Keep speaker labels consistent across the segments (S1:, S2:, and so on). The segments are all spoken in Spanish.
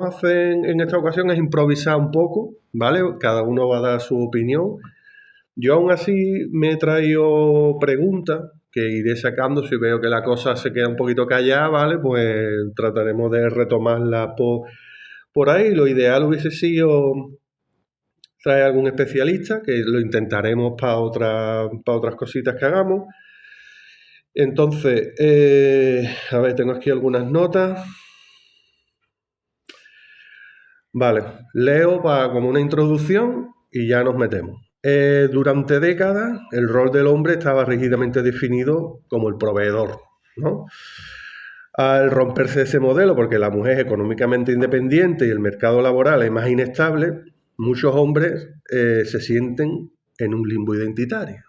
S1: a hacer en esta ocasión es improvisar un poco, ¿vale? Cada uno va a dar su opinión. Yo aún así me he traído preguntas que iré sacando. Si veo que la cosa se queda un poquito callada, ¿vale? Pues trataremos de retomarla por ahí. Lo ideal hubiese sido traer algún especialista, que lo intentaremos para otras cositas que hagamos. Entonces, a ver, tengo aquí algunas notas. Vale, leo como una introducción y ya nos metemos. Durante décadas, el rol del hombre estaba rígidamente definido como el proveedor, ¿no? Al romperse ese modelo, porque la mujer es económicamente independiente y el mercado laboral es más inestable, muchos hombres se sienten en un limbo identitario.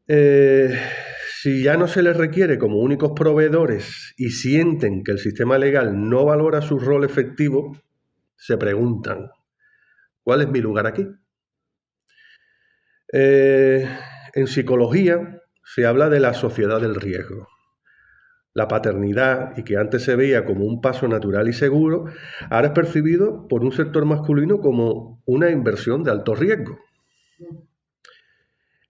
S1: Si ya no se les requiere como únicos proveedores y sienten que el sistema legal no valora su rol efectivo, se preguntan, ¿cuál es mi lugar aquí? En psicología se habla de la sociedad del riesgo. La paternidad, y que antes se veía como un paso natural y seguro, ahora es percibido por un sector masculino como una inversión de alto riesgo.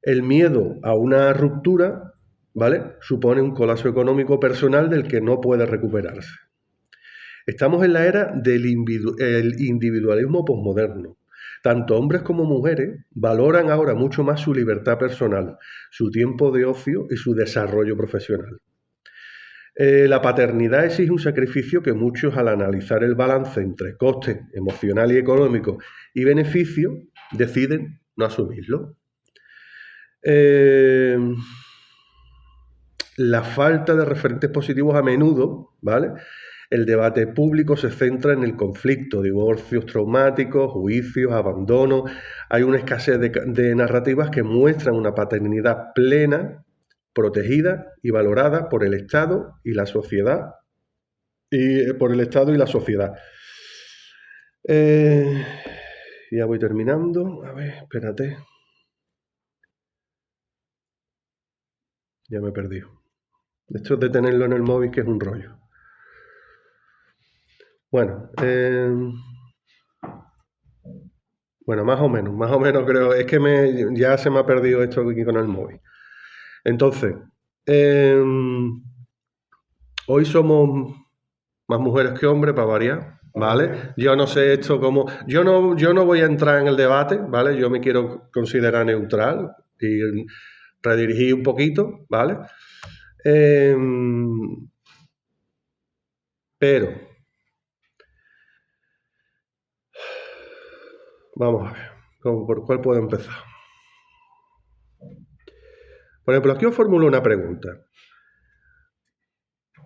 S1: El miedo a una ruptura, ¿vale?, supone un colapso económico personal del que no puede recuperarse. Estamos en la era del individualismo posmoderno. Tanto hombres como mujeres valoran ahora mucho más su libertad personal, su tiempo de ocio y su desarrollo profesional. La paternidad exige un sacrificio que muchos, al analizar el balance entre coste emocional y económico y beneficio, deciden no asumirlo. La falta de referentes positivos a menudo, ¿vale? El debate público se centra en el conflicto, divorcios traumáticos, juicios, abandono. Hay una escasez de narrativas que muestran una paternidad plena, protegida y valorada por el Estado y la sociedad. Ya voy terminando. A ver, espérate. Ya me he perdido. Esto de tenerlo en el móvil, que es un rollo. Bueno, más o menos creo. Es que ya se me ha perdido esto aquí con el móvil. Entonces, hoy somos más mujeres que hombres, para variar, ¿vale? Yo no sé esto cómo... Yo no voy a entrar en el debate, ¿vale? Yo me quiero considerar neutral y redirigir un poquito, ¿vale? Pero... Vamos a ver, ¿por cuál puedo empezar? Por ejemplo, aquí os formulo una pregunta.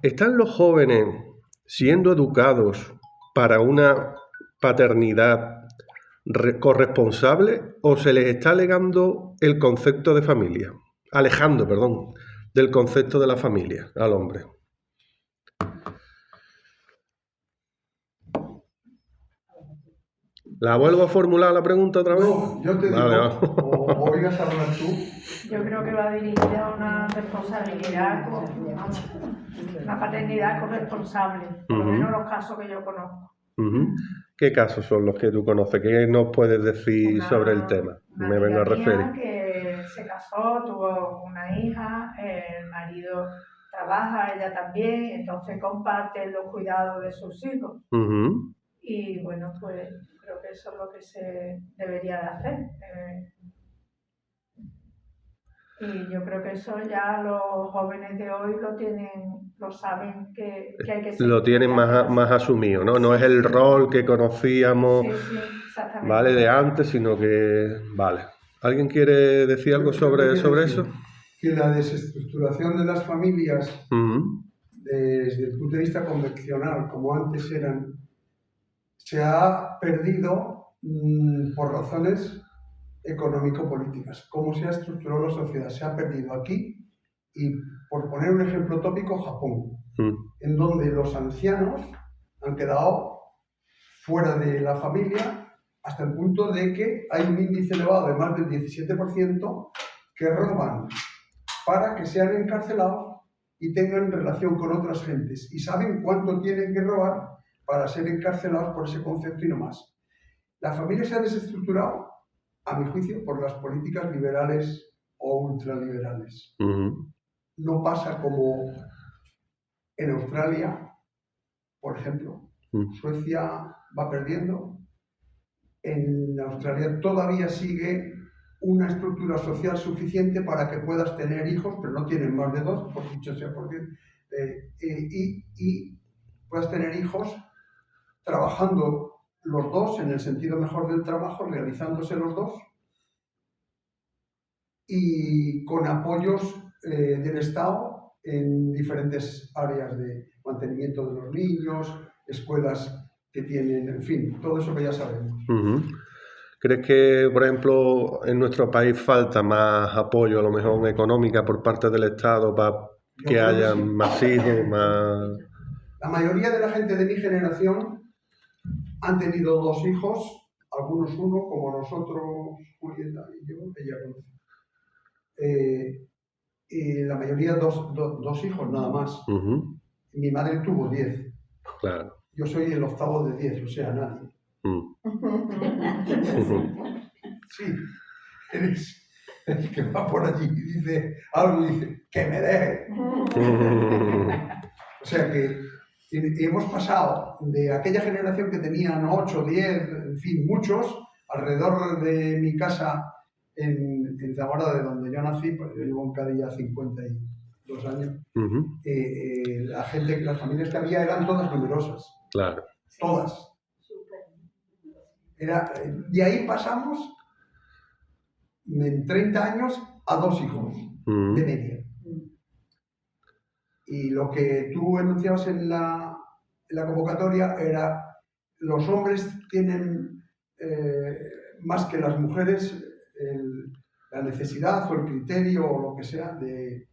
S1: ¿Están los jóvenes siendo educados para una paternidad corresponsable o se les está alejando el concepto de familia? Alejando, perdón, del concepto de la familia al hombre. ¿La vuelvo a formular la pregunta otra vez?
S2: No, yo te digo, o oigas a hablar tú.
S3: Yo creo que va dirigida a una responsabilidad, una paternidad corresponsable, por lo menos los casos que yo conozco.
S1: ¿Qué casos son los que tú conoces? ¿Qué nos puedes decir sobre el tema?
S3: Me vengo a referir. Que se casó, tuvo una hija, el marido trabaja, ella también, entonces comparten los cuidados de sus hijos. Y bueno, pues creo que eso es lo que se debería de hacer. Y yo creo que eso ya los jóvenes de hoy lo saben que hay que ser.
S1: Lo tienen más asumido, ¿no? No es el rol que conocíamos,
S3: sí, exactamente,
S1: ¿vale?, de antes, sino que... Vale. ¿Alguien quiere decir algo sobre eso?
S2: Que la desestructuración de las familias, desde el punto de vista convencional, como antes eran, se ha perdido por razones económico-políticas. Cómo se ha estructurado la sociedad se ha perdido aquí, y por poner un ejemplo tópico, Japón, en donde los ancianos han quedado fuera de la familia hasta el punto de que hay un índice elevado de más del 17% que roban para que sean encarcelados y tengan relación con otras gentes, y saben cuánto tienen que robar para ser encarcelados por ese concepto y no más. La familia se ha desestructurado, a mi juicio, por las políticas liberales o ultraliberales. No pasa como en Australia, por ejemplo. Suecia va perdiendo. En Australia todavía sigue una estructura social suficiente para que puedas tener hijos, pero no tienen más de 2, por dicho sea por bien, y puedas tener hijos trabajando los dos, en el sentido mejor del trabajo, realizándose los dos, y con apoyos del Estado en diferentes áreas de mantenimiento de los niños, escuelas que tienen, en fin, todo eso que ya sabemos.
S1: ¿Crees que, por ejemplo, en nuestro país falta más apoyo, a lo mejor económica, por parte del Estado para que haya más hijos, más...?
S2: La mayoría de la gente de mi generación han tenido 2 hijos, algunos 1, como nosotros, Julieta y yo, ella conoce. Y la mayoría 2 hijos nada más. Mi madre tuvo 10.
S1: Claro.
S2: Yo soy el octavo de 10, o sea, nadie. Sí, eres el que va por allí y dice algo y dice, ¡que me deje! O sea que hemos pasado de aquella generación que tenían 8, 10, en fin, muchos, alrededor de mi casa en Zamora, de donde yo nací, porque yo llevo en Cádiz ya 52 años. Las familias que había eran todas numerosas.
S1: Claro.
S2: Todas. De ahí pasamos en 30 años a 2 hijos de media. Y lo que tú enunciabas en la convocatoria era: los hombres tienen más que las mujeres la necesidad o el criterio o lo que sea de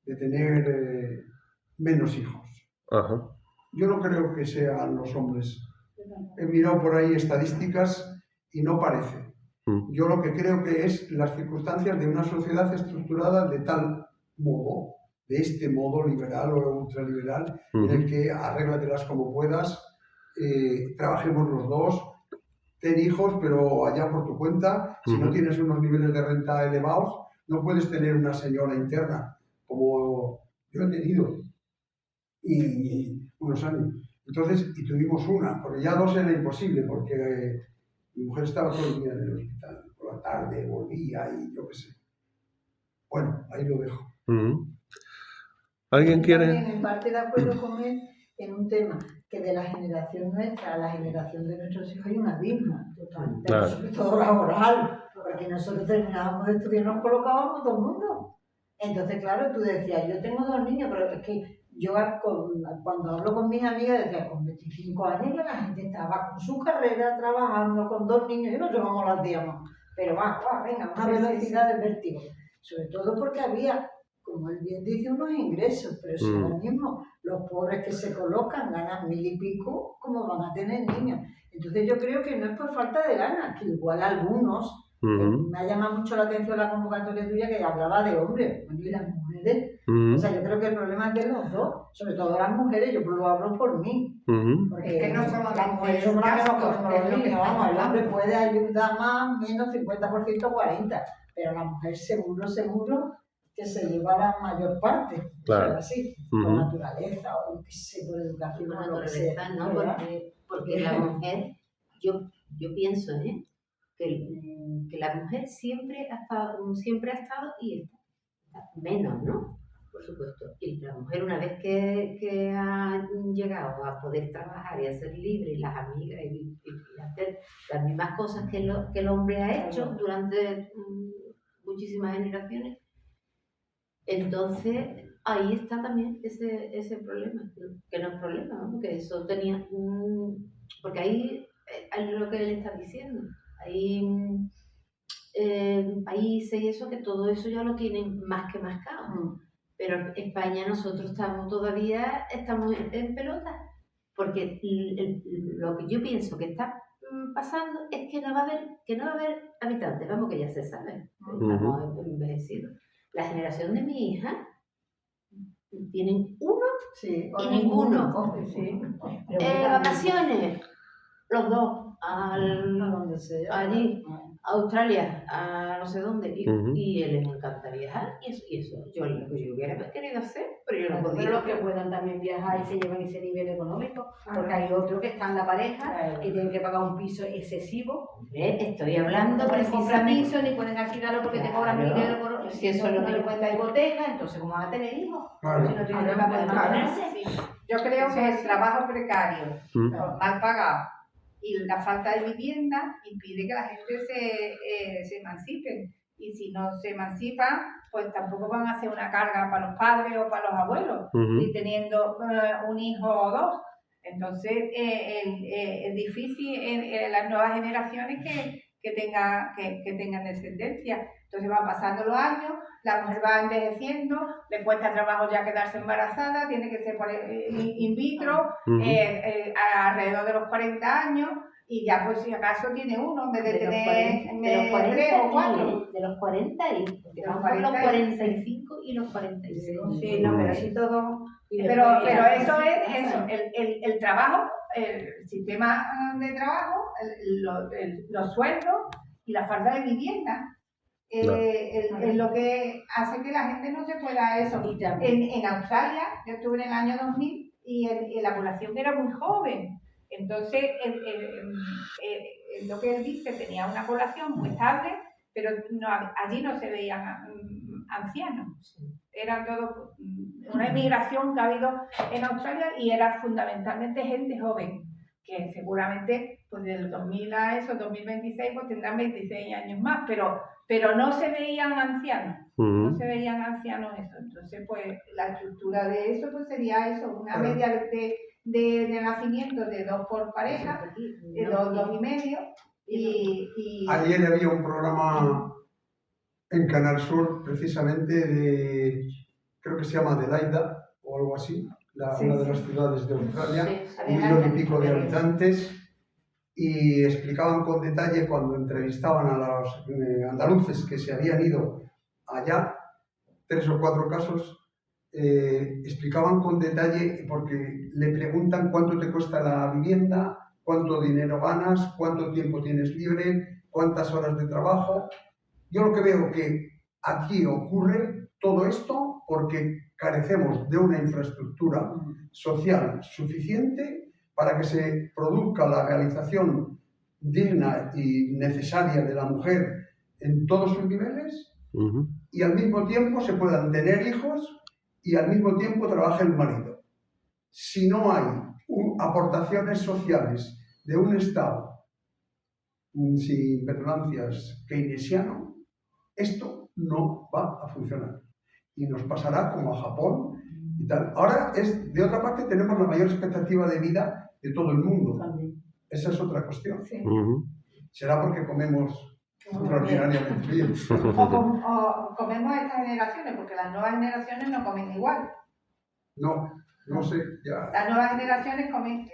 S2: tener menos hijos. Yo no creo que sean los hombres. He mirado por ahí estadísticas y no parece. Yo lo que creo que es las circunstancias de una sociedad estructurada de tal modo, de este modo liberal o ultraliberal, en el que arréglatelas como puedas, trabajemos los dos, ten hijos, pero allá por tu cuenta. Si no tienes unos niveles de renta elevados, no puedes tener una señora interna, como yo he tenido, y unos años. Entonces, y tuvimos una, porque ya 2 era imposible, porque mi mujer estaba todo el día en el hospital, por la tarde volvía y yo qué sé. Bueno, ahí lo dejo.
S1: ¿Alguien quiere?
S4: También en parte de acuerdo con él en un tema, que de la generación nuestra a la generación de nuestros hijos hay un abismo total, pero sobre todo laboral, porque nosotros terminábamos de estudiar, nos colocábamos todo el mundo. Entonces, claro, tú decías, yo tengo 2 niños, pero es que yo cuando hablo con mis amigas, decía, con 25 años ya la gente estaba con su carrera, trabajando con 2 niños, yo no sé cómo lo hacíamos, pero venga, una velocidad de vértigo, sobre todo porque había, como él bien dice, unos ingresos, pero si ahora mismo los pobres que se colocan ganan 1000 y pico, ¿cómo van a tener niños? Entonces yo creo que no es por falta de ganas, que igual algunos, me ha llamado mucho la atención la convocatoria tuya que hablaba de hombres, bueno, y las mujeres. O sea, yo creo que el problema es de los dos, sobre todo las mujeres, yo lo hablo por mí. Porque
S3: es que no son
S4: las mujeres son las que nos cogemos los niños, vamos, el hombre puede ayudar más, menos 50%, 40%, pero la mujer seguro que se lleva la mayor parte,
S1: claro.
S4: O sea, así, por naturaleza, o qué sé, por educación,
S5: por
S4: lo que sea,
S5: ¿no? Porque la mujer, yo pienso, que la mujer siempre ha estado y está menos, ¿no? Por supuesto. Y la mujer, una vez que ha llegado a poder trabajar y a ser libre, y las amigas, y hacer las mismas cosas que el hombre ha hecho durante muchísimas generaciones, entonces ahí está también ese problema, que no es problema, ¿no? Porque eso tenía porque ahí es lo que él está diciendo. Hay países y eso que todo eso ya lo tienen más que marcado. Pero en España nosotros todavía estamos en pelota, porque lo que yo pienso que está pasando es que no va a haber habitantes, vamos, que ya se sabe, estamos envejecidos. La generación de mi hija tienen uno
S4: Sí,
S5: y ninguno.
S3: Sí.
S5: Vacaciones, los dos,
S4: A donde sea.
S5: allí, a Australia, a no sé dónde, y les encanta viajar, y eso yo lo que yo hubiera querido hacer, pero yo no
S6: Pero
S5: podía.
S6: los que puedan también viajar y se llevan ese nivel económico, porque hay otros que están en la pareja, que tienen que pagar un piso excesivo.
S5: Estoy hablando
S6: No pueden comprar
S5: precisamente.
S6: piso, ni pueden alquilarlo porque te cobran
S5: Claro.
S6: dinero por
S5: Si eso es lo
S6: no
S5: que
S6: le
S5: yo-
S6: cuenta hipoteca, entonces ¿cómo van a tener hijos?
S2: Claro.
S6: Si no tienen
S3: Ahora
S6: para poder
S3: claro.
S6: mantenerse.
S3: Sí. Yo creo que el trabajo precario, mal pagado y la falta de vivienda impide que la gente se emancipe. Y si no se emancipan, pues tampoco van a ser una carga para los padres o para los abuelos, ni teniendo un hijo o dos. Entonces, es difícil en las nuevas generaciones que tengan descendencia. Entonces van pasando los años, la mujer va envejeciendo, le cuesta trabajo ya quedarse embarazada, tiene que ser por in vitro, alrededor de los 40 años, y ya pues si acaso tiene uno en vez de tener 3 o 4.
S5: De los 40 y porque
S3: De los
S5: van por los
S3: 40
S5: 45 y los 46.
S6: Sí, no, pero así todo. y
S3: Pero
S6: después-
S3: eso es eso, el trabajo, el sistema de trabajo, los sueldos y la falta de vivienda. Es lo que hace que la gente no se pueda eso.
S6: Y también.
S3: En Australia, yo estuve en el año 2000 y la población era muy joven. Entonces, lo que él dice, tenía una población muy estable, pero allí no se veían ancianos. Era todo una inmigración que ha habido en Australia y era fundamentalmente gente joven, que seguramente pues del 2000 a eso, 2026, pues tendrán 26 años más, pero no se veían ancianos. No se veían ancianos eso. Entonces, pues la estructura de eso pues sería eso, una media de nacimiento de 2 por pareja, de 2 y medio.
S2: Ayer había un programa en Canal Sur, precisamente creo que se llama Adelaida o algo así, una de las ciudades de Australia, 1,000,000 y pico de habitantes, y explicaban con detalle cuando entrevistaban a los andaluces que se habían ido allá, 3 o 4 casos, explicaban con detalle porque le preguntan cuánto te cuesta la vivienda, cuánto dinero ganas, cuánto tiempo tienes libre, cuántas horas de trabajo. Yo lo que veo que aquí ocurre todo esto porque carecemos de una infraestructura social suficiente para que se produzca la realización digna y necesaria de la mujer en todos sus niveles y al mismo tiempo se puedan tener hijos y al mismo tiempo trabaje el marido. Si no hay aportaciones sociales de un Estado, sin petulancias, keynesiano, esto no va a funcionar. Y nos pasará como a Japón y tal. Ahora, de otra parte, tenemos la mayor expectativa de vida de todo el mundo. Esa es otra cuestión.
S3: Sí.
S2: Será porque comemos extraordinariamente bien.
S3: O comemos a estas generaciones, porque las nuevas generaciones no comen igual.
S2: No sé, ya.
S3: Las nuevas generaciones comen,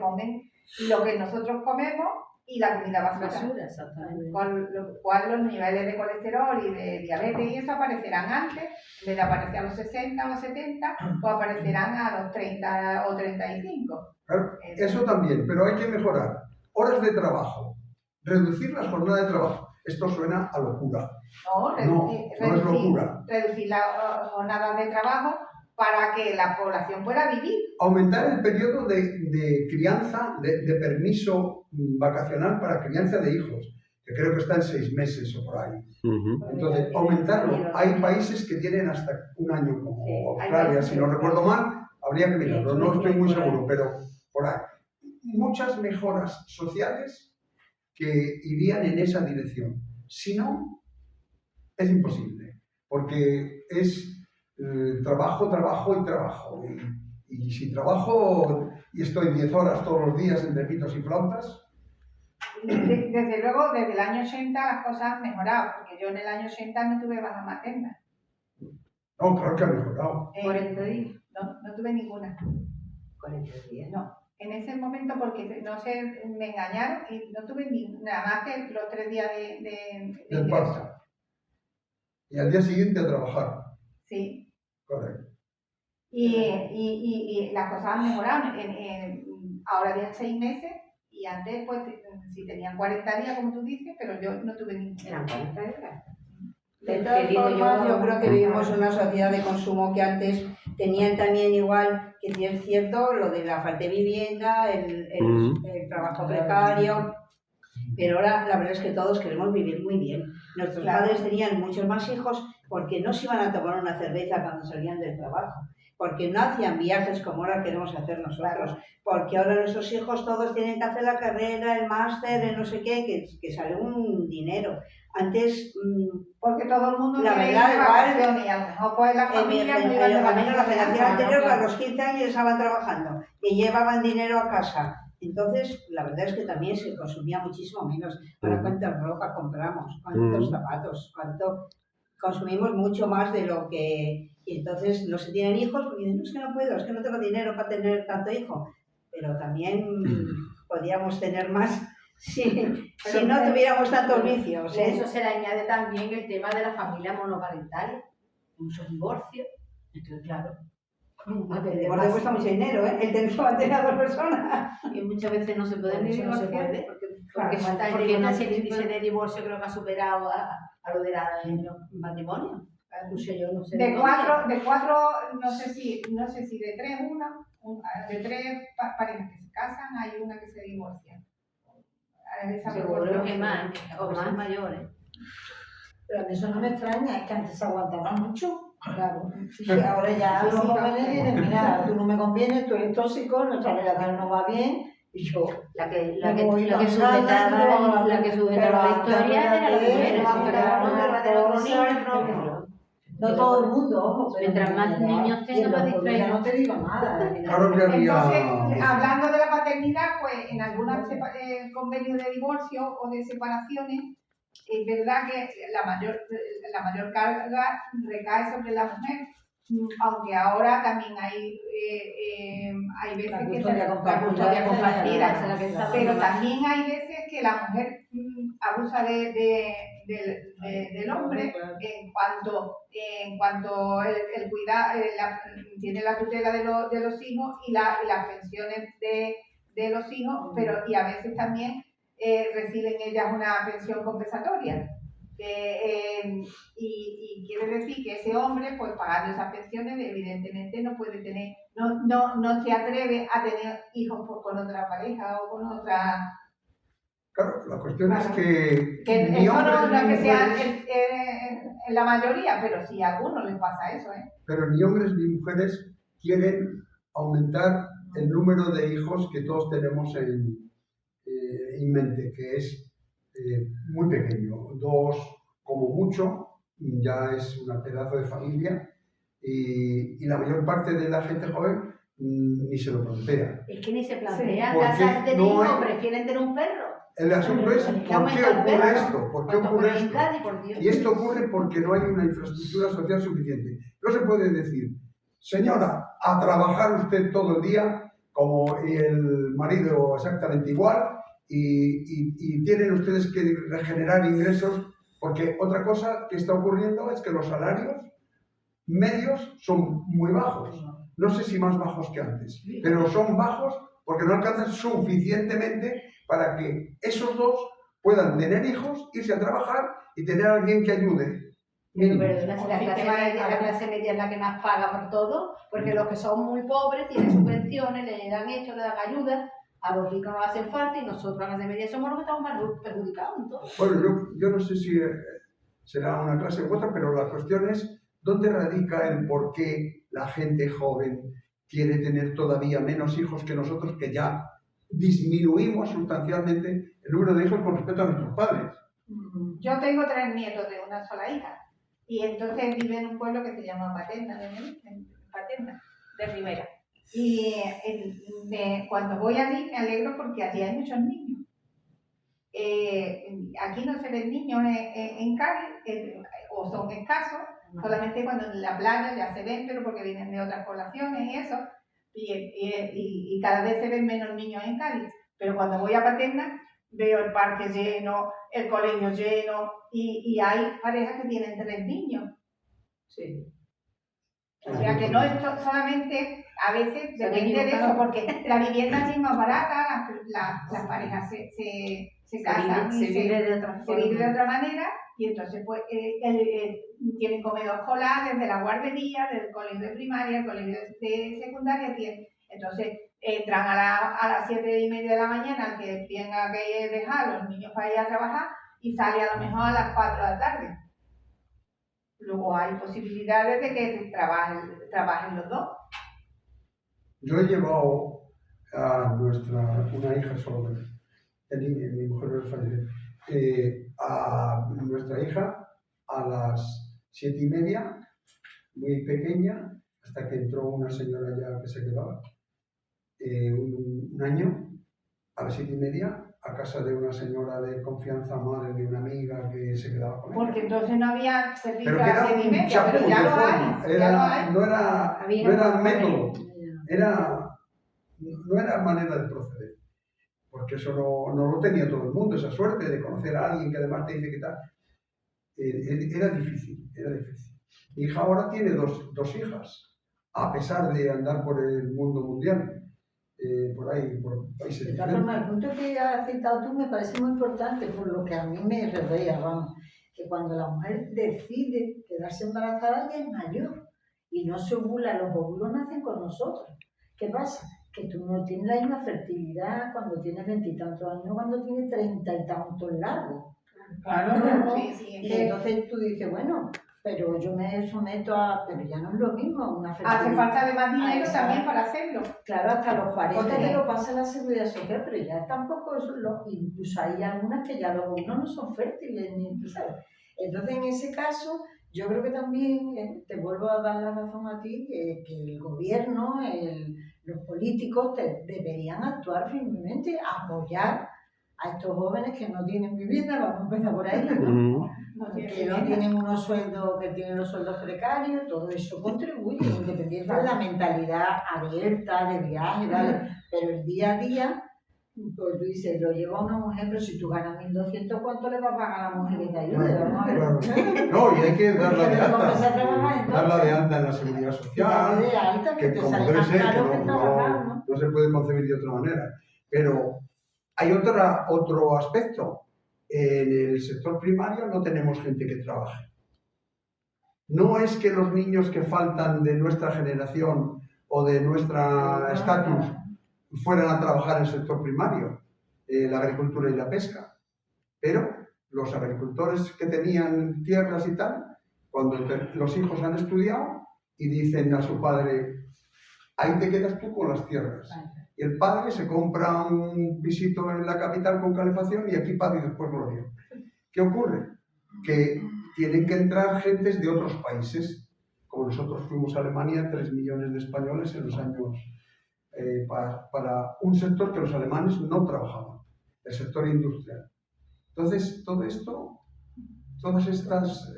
S3: comen lo que nosotros comemos y la comida basura.
S6: Exactamente.
S3: Con lo cual los niveles de colesterol y de diabetes y eso aparecerán antes, en vez de aparecer a los 60 o los 70, o aparecerán a los 30 o 35.
S2: Claro, eso también, pero hay que mejorar. Horas de trabajo, reducir las jornadas de trabajo. Esto suena a locura.
S3: No es locura. Reducir las jornadas de trabajo para que la población pueda vivir.
S2: Aumentar el periodo de crianza, de permiso vacacional para crianza de hijos, que creo que está en 6 meses o por ahí. Entonces, aumentarlo. Hay países que tienen hasta 1 año, como Australia, si no recuerdo mal, habría que mirarlo, no estoy muy seguro, pero por ahí. Muchas mejoras sociales que irían en esa dirección. Si no, es imposible, porque es trabajo, trabajo y trabajo. Y si trabajo y estoy 10 horas todos los días entre pitos y flautas...
S3: Desde luego, desde el año 80 las cosas han mejorado, porque yo en el año 80 no tuve baja materna.
S2: No, claro que ha mejorado.
S5: 40 días.
S3: No tuve ninguna.
S5: 40 días.
S3: No, en ese momento porque no sé, me engañaron y no tuve nada más que los 3 días de
S2: Del parto. Y al día siguiente a trabajar.
S3: Sí.
S2: Correcto.
S3: Y las cosas han mejorado. Ahora tienen 6 meses y antes, pues, sí tenían 40 días, como tú dices, pero yo no tuve ningún.
S5: Eran 40 días.
S6: De todas formas, yo creo que vivimos en una sociedad de consumo que antes tenían también igual, que sí es cierto, lo de la falta de vivienda, el trabajo precario, pero ahora la verdad es que todos queremos vivir muy bien. Nuestros padres tenían muchos más hijos porque no se iban a tomar una cerveza cuando salían del trabajo, porque no hacían viajes como ahora queremos hacer nosotros, porque ahora nuestros hijos todos tienen que hacer la carrera, el máster, el no sé qué, que sale un dinero. Antes,
S3: porque todo el mundo
S6: la verdad, igual,
S3: y a lo mejor pues la familia
S6: la generación anterior a los 15 años estaban trabajando y llevaban dinero a casa. Entonces, la verdad es que también se consumía muchísimo menos. Ahora, ¿cuánta ropa compramos? ¿Cuántos zapatos? Consumimos mucho más de lo que... Y entonces no se tienen hijos porque dicen, no, es que no puedo, es que no tengo dinero para tener tanto hijo. Pero también podríamos tener más si no tuviéramos tantos vicios.
S7: A eso se le añade también el tema de la familia monoparental, muchos divorcios. Entonces, claro,
S6: el divorcio cuesta mucho dinero, ¿eh? El tener que mantener a 2 personas.
S5: Y muchas veces no se pueden ni
S7: no se
S5: divorciar.
S7: puede, porque no el índice de divorcio creo que ha superado a lo de los matrimonios. No sé, yo no sé.
S3: De cuatro, no sé si de 3 de 3 parejas que se casan, hay una que se divorcia.
S5: Seguro que más, o más mayores.
S4: Pero a mí eso no me extraña, es que antes se aguantaba mucho. Claro. Y ahora ya los jóvenes dicen, mira, tú no me convienes, tú eres tóxico, nuestra relación no va bien. Y yo,
S5: la que sujetaba la historia era la mujer.
S4: No todo el mundo, ojo, pero
S5: mientras más niños tengan, más distraídos.
S4: No te digo nada.
S2: Claro que había...
S3: Entonces, hablando de la paternidad, pues en algunos convenios de divorcio o de separaciones, es verdad que la mayor carga recae sobre la mujer, aunque ahora también hay veces que se la custodia compartida, pero también hay veces que la mujer abusa del hombre en cuanto el cuidado, tiene la tutela de los hijos y las pensiones de los hijos, pero y a veces también reciben ellas una pensión compensatoria. Y quiere decir que ese hombre, pues pagando esas pensiones, evidentemente no puede tener, no se atreve a tener hijos con otra pareja o con otra.
S2: Claro, la cuestión es que
S3: eso no es que sea en la mayoría, pero sí a algunos les pasa eso, ¿eh?
S2: Pero ni hombres ni mujeres quieren aumentar el número de hijos que todos tenemos en mente, que es muy pequeño, 2 como mucho, ya es un pedazo de familia y la mayor parte de la gente joven ni se lo plantea.
S7: Es que ni se plantea, casas de hijos, prefieren tener un perro.
S2: El asunto es, ¿por qué ocurre esto? ¿Por qué ocurre esto? Y esto ocurre porque no hay una infraestructura social suficiente. No se puede decir, señora, a trabajar usted todo el día, como el marido exactamente igual, y tienen ustedes que regenerar ingresos, porque otra cosa que está ocurriendo es que los salarios medios son muy bajos. No sé si más bajos que antes, pero son bajos porque no alcanzan suficientemente para que esos 2 puedan tener hijos, irse a trabajar y tener a alguien que ayude.
S7: Pero la clase media es la que más paga por todo, porque los que son muy pobres tienen subvenciones, le dan le dan ayuda, a los ricos no hacen falta y nosotros, a la clase media, somos los que estamos más perjudicados en todo.
S2: Bueno, yo no sé si será una clase u otra, pero la cuestión es dónde radica el por qué la gente joven quiere tener todavía menos hijos que nosotros, que ya disminuimos sustancialmente el número de hijos con respecto a nuestros padres.
S3: Yo tengo 3 nietos de una sola hija y entonces vive en un pueblo que se llama Paterna de Rivera. Y cuando voy allí me alegro porque allí hay muchos niños. Aquí no se ven niños en Cádiz, o son escasos, solamente cuando en la playa ya se ven, pero porque vienen de otras poblaciones y eso. Y cada vez se ven menos niños en Cádiz, pero cuando voy a Paterna veo el parque lleno, el colegio lleno y hay parejas que tienen 3 niños.
S6: Sí.
S7: O sea que no es solamente, a veces depende de eso, porque la vivienda sí es más barata, las parejas se casan y
S5: se vive de otra
S7: se vive de otra manera, y entonces pues tienen comedor escolar desde la guardería, desde el colegio de primaria, el colegio de secundaria, entonces entran a las 7:30 de la mañana, que tenga que dejar a los niños para ir a trabajar, y sale a lo mejor a las 4 de la tarde. Luego hay posibilidades de que trabajen los dos.
S2: Yo he llevado a una hija solo, mi mujer falleció, a nuestra hija a las 7:30, muy pequeña, hasta que entró una señora ya que se quedaba, un año, a las 7:30, a casa de una señora de confianza, madre de una amiga que se quedaba con ella.
S7: Porque entonces no había servicio
S2: Pero que
S7: a las
S2: era
S7: 7:30,
S2: un chapú
S7: pero ya
S2: de
S7: lo
S2: forma,
S7: hay, ya lo hay.
S2: no era método, no era manera de proceder. Porque eso no lo tenía todo el mundo, esa suerte de conocer a alguien que además te dice que tal. Era difícil. Mi hija ahora tiene dos hijas, a pesar de andar por el mundo mundial. Por ahí, por países
S4: de todas
S2: diferentes.
S4: formas, el punto que has citado tú me parece muy importante, por lo que a mí me reveía, vamos, que cuando la mujer decide quedarse embarazada ya es mayor y no se ovula, los óvulos nacen con nosotros. ¿Qué pasa? Que tú no tienes la misma fertilidad cuando tienes 20 y tantos años, cuando tienes 30 y tantos largos.
S7: Claro,
S4: sí. Y entonces tú dices, bueno, pero yo me someto a... Pero ya no es lo mismo una fertilidad.
S7: Hace falta de más dinero también para hacerlo.
S4: Claro, hasta los 40 te lo pasa la seguridad social, pero ya tampoco eso incluso hay algunas que ya los óvulos no son fértiles, ni tú sabes. Entonces, en ese caso, yo creo que también, te vuelvo a dar la razón a ti, que el gobierno, los políticos deberían actuar firmemente, apoyar a estos jóvenes que no tienen vivienda, vamos a empezar por ahí, ¿no? Que no tienen unos sueldos, que tienen los sueldos precarios, todo eso contribuye, independiente de la mentalidad abierta, de viaje, ¿vale? Pero el día a día, pues tú dices, lo lleva una mujer, pero si tú ganas 1.200, ¿cuánto le va a pagar a la mujer que te ayude? Vamos a ver.
S2: Claro. No, y hay que darla de
S4: alta.
S2: Darla de alta en la seguridad social,
S4: de alta, que te
S2: como
S4: sale
S2: debe
S4: más
S2: ser,
S4: caro
S2: que
S4: que trabajar, ¿no?
S2: no se puede concebir de otra manera. Pero hay otro aspecto. En el sector primario no tenemos gente que trabaje. No es que los niños que faltan de nuestra generación o de nuestro estatus fueran a trabajar en el sector primario, la agricultura y la pesca. Pero los agricultores que tenían tierras y tal, cuando los hijos han estudiado y dicen a su padre, ahí te quedas tú con las tierras. Y el padre se compra un pisito en la capital con calefacción y aquí padre y después gloria. ¿Qué ocurre? Que tienen que entrar gentes de otros países. Como nosotros fuimos a Alemania, 3 millones de españoles en los años para un sector que los alemanes no trabajaban, el sector industrial. Entonces, todo esto, todas estas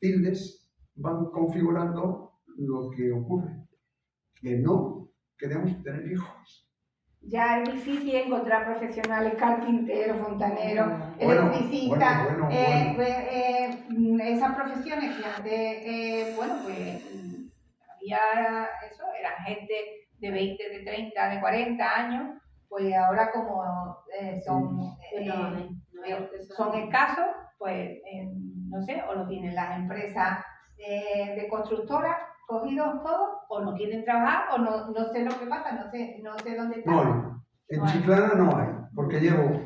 S2: tildes van configurando lo que ocurre, que no queremos tener hijos.
S7: Ya es difícil encontrar profesionales, carpinteros, fontaneros, electricistas, esas profesiones que antes, había eso, eran gente de 20, de 30, de 40 años, pues ahora como son escasos, pues no sé, o lo tienen las empresas de constructoras cogidos todos, o no quieren trabajar, o no sé lo que pasa, no sé dónde está.
S2: No hay. En Chiclana no hay, porque llevo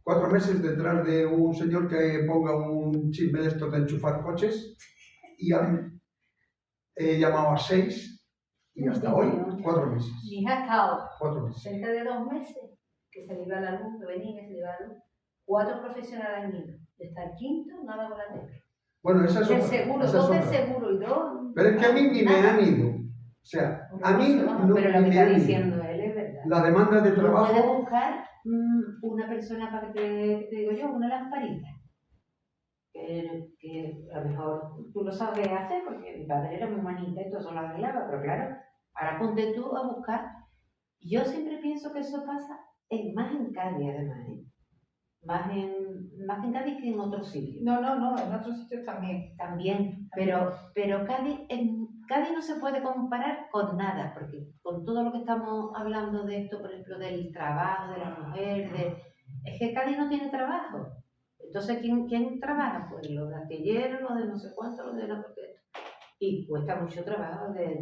S2: 4 meses detrás de un señor que ponga un chisme de estos de enchufar coches y he llamado a 6 y hasta hoy 4 meses.
S5: Mi hija ha estado
S2: 4 meses.
S5: cerca de 2 meses que se le iba la luz, que venía, que se le iba la luz. 4 profesionales han ido. Está el quinto, nada con la tecla.
S2: Bueno, esa es
S5: del
S2: otra.
S5: seguro,
S2: Esa es
S5: 2 del
S2: otra.
S5: seguro y 2.
S2: Pero es que a mí ni me han ido. O sea, a mí no
S5: pero lo que
S2: me
S5: está
S2: han ido.
S5: diciendo él es verdad.
S2: La demanda de
S5: Tú
S2: trabajo.
S5: puedes buscar una persona para que te digo yo, una lamparita. Que a lo mejor tú lo sabes hacer porque mi padre era muy manita y todo eso lo arreglaba, pero claro, ahora ponte tú a buscar. Yo siempre pienso que eso pasa más en Cádiz, además, ¿eh? Más en Cádiz que en otros sitios.
S7: No, en otros sitios también.
S5: También, pero Cádiz Cádiz no se puede comparar con nada, porque con todo lo que estamos hablando de esto, por ejemplo, del trabajo de la mujer, es que Cádiz no tiene trabajo. Entonces, ¿quién trabaja? Pues los de artilleros, los de no sé cuánto, los de no sé qué. Y cuesta mucho trabajo de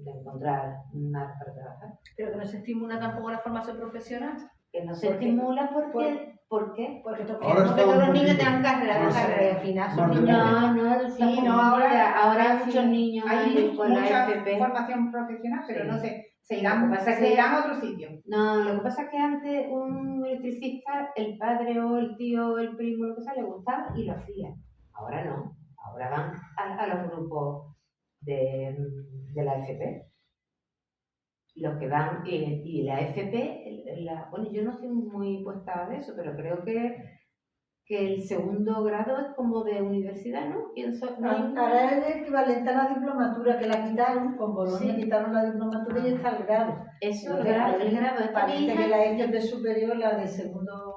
S5: encontrar nada para trabajar.
S7: Pero que no se estimula tampoco la formación profesional.
S5: Que no se estimula porque... ¿Por qué?
S7: Porque
S2: Ahora
S7: todos los
S2: un
S7: niños
S2: poquito
S7: tengan carrera
S2: más-
S7: y al final son
S2: más de
S7: niños.
S5: No,
S7: Sí, no, ahora
S5: hay muchos
S7: sí,
S5: niños
S7: hay
S5: con la
S7: mucha
S5: FP.
S7: formación profesional, pero
S5: Sí.
S7: no sé, se
S5: Lo que pasa es que-
S7: irán a otro sitio.
S5: No, lo que pasa es que antes un electricista, el padre o el tío o el primo, lo que sea, le gustaba y lo hacía. Ahora no, ahora van a los grupos de la FP. Los que van, y la FP, bueno, yo no estoy muy puesta de eso, pero creo que el segundo grado es como de universidad, ¿no? Pienso, no hay-
S4: Ahora es el equivalente a la diplomatura, que la quitaron, con Bolonia
S5: Sí.
S4: quitaron la diplomatura y está el grado.
S5: Eso,
S4: Entonces,
S5: el grado de
S4: parece
S5: hija-
S4: que la FP superior, la de segundo...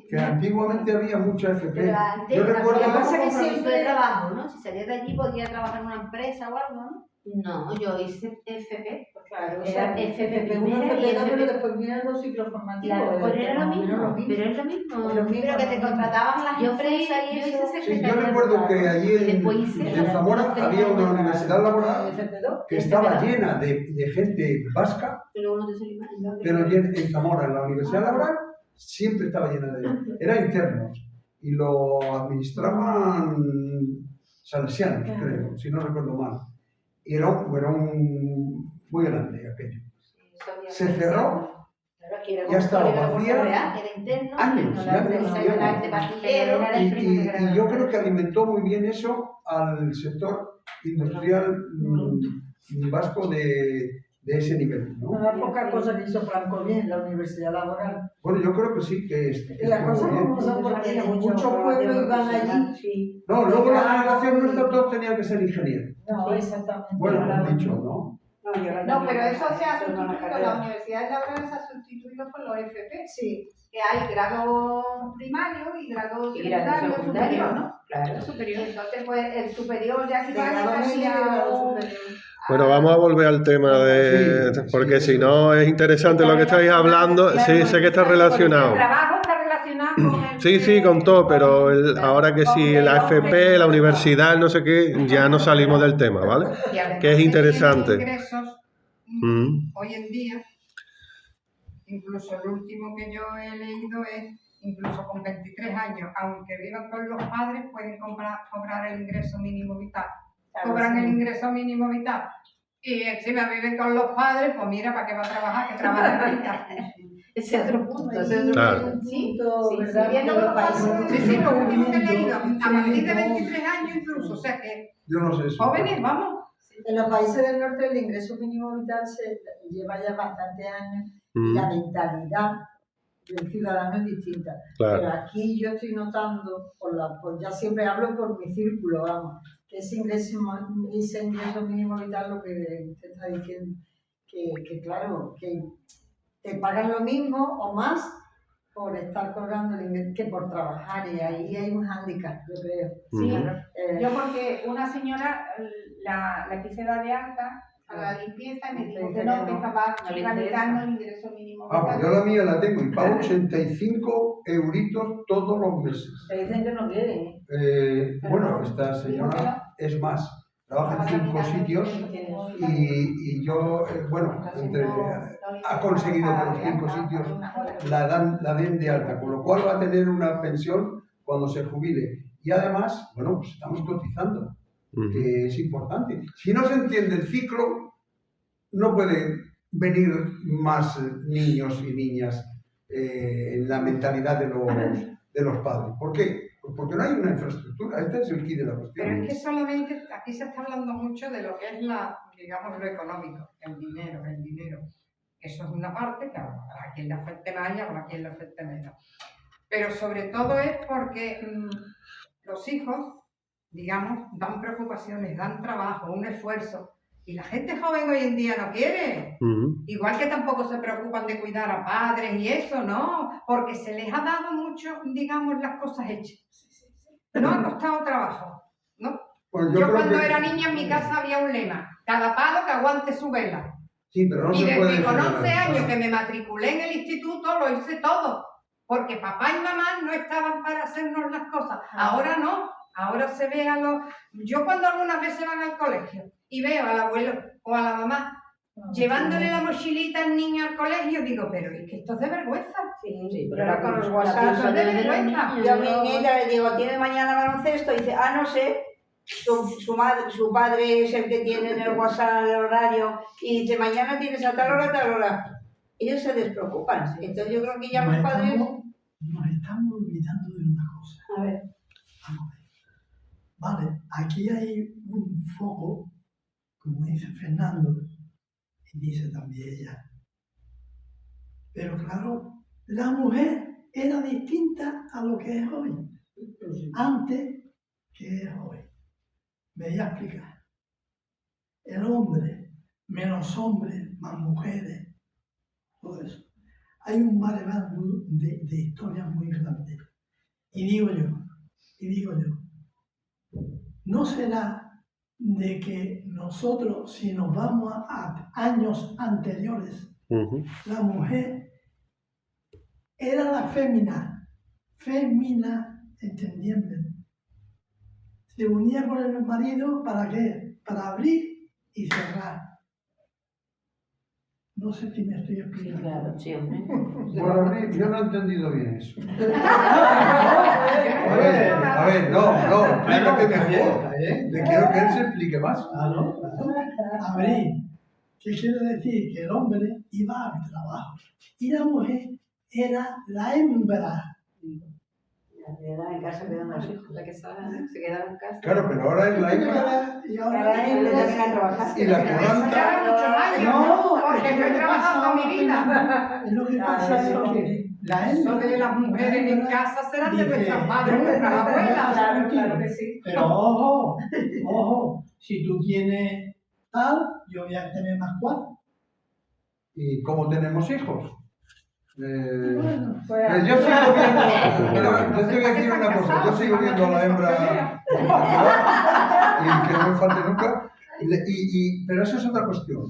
S2: Que antiguamente había mucha FP.
S7: Pero antes,
S2: Yo
S7: lo
S2: recuerdo...
S7: que pasa es que
S4: siempre-
S7: siempre de trabajo, ¿no? Si salías de allí podías trabajar en una empresa o algo, ¿no?
S5: No, yo hice FP.
S4: Claro,
S5: Era
S4: o sea,
S5: FP
S4: FP1,
S5: primera y
S4: FP2, pero
S5: FP.
S4: después vienen los ciclos formativos.
S5: Claro, pero
S4: que
S5: era lo
S4: más o menos
S5: mismo,
S4: mismo.
S5: pero es lo mismo.
S4: Lo mismo,
S7: Pero que te
S4: lo mismo.
S7: contrataban las
S5: Yo fui,
S7: empresas y
S5: yo
S7: eso.
S5: hice
S2: Sí,
S5: secretaria.
S2: yo recuerdo que allí
S5: Y después hice
S2: en
S5: los
S2: Zamora
S5: tres
S2: había una
S5: años.
S2: universidad laboral
S4: FP2.
S2: que estaba llena de gente vasca,
S5: Luego no te salió mal.
S2: pero en Zamora, en la universidad laboral, siempre estaba llena de... Eran internos y lo administraban salesianos, creo, si no recuerdo mal. Y era un muy grande aquello. Se cerró. Ya estaba vacía
S7: Era interno,
S2: años,
S7: no
S2: y
S7: la
S2: años,
S7: empresa
S2: y
S7: era
S2: años.
S7: de pastillero.
S2: Y yo creo que alimentó muy bien eso al sector industrial vasco de ese nivel, ¿no?
S4: Una poca cosa que hizo Franco bien, la universidad laboral.
S2: Bueno, yo creo que sí, que
S4: Y las cosas como son, porque de muchos pueblos iban allí.
S2: No, luego la generación nuestra todos tenían que ser ingenieros.
S4: No, exactamente.
S2: Bueno, lo han dicho, ¿no?
S7: No, pero eso se ha sustituido, las universidades laborales se ha sustituido por los FP.
S4: Sí.
S7: Que hay grado primario y grado
S5: Y grado
S7: secundario,
S5: secundario,
S7: superior, ¿no?
S5: Claro.
S7: Superior. Entonces, pues el superior ya
S4: De
S7: equivale
S4: grado
S7: casi
S4: medio y
S7: a
S4: grado
S7: un-
S4: superior.
S1: Bueno, vamos a volver al tema de...
S2: Sí,
S1: porque
S2: sí,
S1: si no es interesante lo que estáis hablando. Sí, sé que está relacionado.
S3: El trabajo está relacionado con el...
S1: Sí, sí, con todo, pero ahora que sí, la FP, la universidad, no sé qué, ya no salimos del tema, ¿vale?
S8: Y además
S1: Que es
S8: de
S1: interesante.
S8: ingresos, hoy en día, incluso el último que yo he leído es, incluso con 23 años, aunque vivan con los padres, pueden cobrar el ingreso mínimo vital. Cobran el ingreso mínimo vital. Y encima viven con los padres, pues mira, ¿para qué va a trabajar? Que trabaja en casa.
S5: Ese es otro punto, ese es otro
S1: Claro.
S5: punto.
S7: Sí,
S4: Sí,
S7: ¿verdad?
S4: viendo
S7: Que
S4: los
S7: los
S4: países.
S8: Sí, sí, lo último que he leído, a partir de 23 años incluso, o sea que
S2: Yo no sé eso.
S8: jóvenes, vamos.
S4: En los países del norte el ingreso mínimo vital se lleva ya bastantes años y la mentalidad del ciudadano es distinta.
S1: Claro.
S4: Pero aquí yo estoy notando, ya siempre hablo por mi círculo, vamos, que ese ingreso mínimo vital lo que usted está diciendo, que claro, que te pagan lo mismo o más por estar cobrando el ingreso que por trabajar, y ahí hay un hándicap, yo creo.
S7: Sí,
S4: Eh,
S7: yo porque una señora la quise dar de alta a la limpieza y me dijo que no, que estaba
S5: No le
S7: tramitando el ingreso mínimo
S2: Ah, pues
S7: vital.
S2: yo la mía la tengo y pago 85 euritos todos los meses.
S4: te dicen que no quieren, ¿eh?
S2: Bueno, esta señora es más, trabaja en 5 sitios y yo, bueno, ha conseguido que los 5 sitios la den de alta, con lo cual va a tener una pensión cuando se jubile. Y además, bueno, pues estamos cotizando, que es importante. Si no se entiende el ciclo, no pueden venir más niños y niñas en la mentalidad de los padres. ¿Por qué? Pues porque no hay una infraestructura. Este es el quid de la cuestión.
S8: Pero es que solamente aquí se está hablando mucho de lo que es digamos, lo económico, el dinero, el dinero. Eso es una parte que a quien le afecte más y a quien le afecte menos. Pero sobre todo es porque los hijos, digamos, dan preocupaciones, dan trabajo, un esfuerzo. Y la gente joven hoy en día no quiere. Igual que tampoco se preocupan de cuidar a padres y eso, ¿no? Porque se les ha dado mucho, digamos, las cosas hechas. No ha costado trabajo, ¿no?
S2: Pues
S8: Yo
S2: creo
S8: cuando
S2: que-
S8: era niña en mi casa había un lema. cada palo que aguante su vela.
S2: Sí, pero no
S8: Y
S2: se puede
S8: desde con 11
S2: generalizar.
S8: años que me matriculé en el instituto lo hice todo, porque papá y mamá no estaban para hacernos las cosas. Ahora no, ahora se ve a los... Yo cuando algunas veces van al colegio y veo al abuelo o a la mamá llevándole la mochilita al niño al colegio, digo, pero es que esto es de vergüenza.
S6: Sí,
S8: pero
S6: pero
S8: con los
S6: la
S8: WhatsApp
S6: pienso
S8: es de
S6: de los
S8: vergüenza.
S6: niños. Yo a mi nieta le digo, ¿tiene mañana baloncesto? Y dice, no sé. Su padre es el que tiene en el WhatsApp el horario y dice, mañana tienes a tal hora, a tal hora. Ellos se despreocupan. Entonces yo creo que ya los padres...
S9: Nos estamos olvidando de una cosa.
S6: A ver.
S9: Vamos a ver. Vale, aquí hay un foco, como dice Fernando, y dice también ella. Pero claro, la mujer era distinta a lo que es hoy. Antes que es hoy. Me voy a explicar. El hombre, menos hombres, más mujeres, todo eso. Hay un maremoto de historias muy grandes. Y digo yo, ¿no será de que nosotros, si nos vamos a años anteriores, la mujer era la fémina, entendiendo? Se unía con el marido, ¿para qué? Para abrir y cerrar. No sé si me estoy explicando.
S5: Claro, sí, hombre.
S2: Bueno, yo no he entendido bien eso.
S9: A
S2: A ver, no, explícate
S9: Está
S2: mejor.
S9: bien.
S2: Le quiero que él se explique más.
S9: Claro. Abrir. ¿Qué quiere decir? Que el hombre iba al trabajo y la mujer era la hembra.
S6: En casa cuidando a los hijos.
S5: La que se quedaba en casa.
S2: Claro, pero ahora es la hembra
S9: Y
S6: Ahora
S9: ahora
S6: él le toca a trabajar.
S2: y la
S8: Pero eso
S2: curranta.
S8: lleva muchos años,
S9: No,
S8: porque
S9: es
S8: yo he
S9: que
S8: trabajado toda mi vida.
S9: Es lo que pasa es que la
S8: Eso
S9: hembra
S8: de las mujeres en casa serán de
S9: dice,
S8: nuestras madres,
S9: yo
S8: nuestras
S9: voy a
S8: abuelas.
S9: trabajar
S3: Claro que sí.
S9: Pero ojo, si tú tienes tal, yo voy a tener más cual.
S2: ¿Y cómo tenemos hijos?
S9: Bueno,
S2: Yo sigo viendo, pero yo te voy a decir una cosa, yo sigo viendo a la hembra y que no me falte nunca, pero eso es otra cuestión.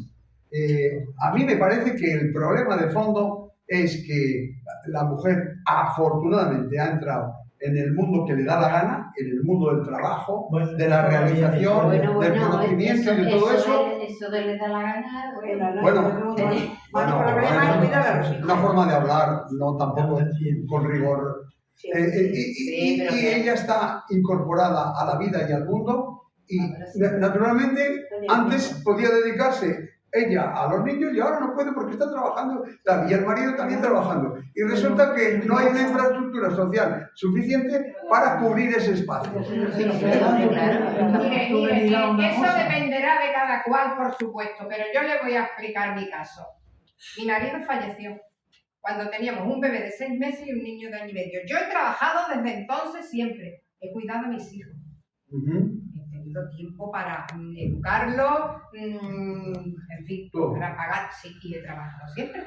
S2: A mí me parece que el problema de fondo es que la mujer afortunadamente ha entrado en el mundo que le da la gana, en el mundo del trabajo, de la realización, del conocimiento y de todo eso.
S5: Eso de le da la gana.
S2: Una forma de hablar, no tampoco con rigor. Y ella está incorporada a la vida y al mundo y naturalmente antes podía dedicarse ella a los niños y ahora no puede porque está trabajando y el marido también trabajando. Y resulta que no hay una infraestructura social suficiente para cubrir ese espacio.
S8: Mire, eso dependerá de cada cual, por supuesto, pero yo le voy a explicar mi caso. Mi marido falleció cuando teníamos un bebé de 6 meses y un niño de 1 año y medio. Yo he trabajado desde entonces siempre. He cuidado a mis hijos. He tenido tiempo para educarlos, en fin, para pagar, sí, y he trabajado siempre.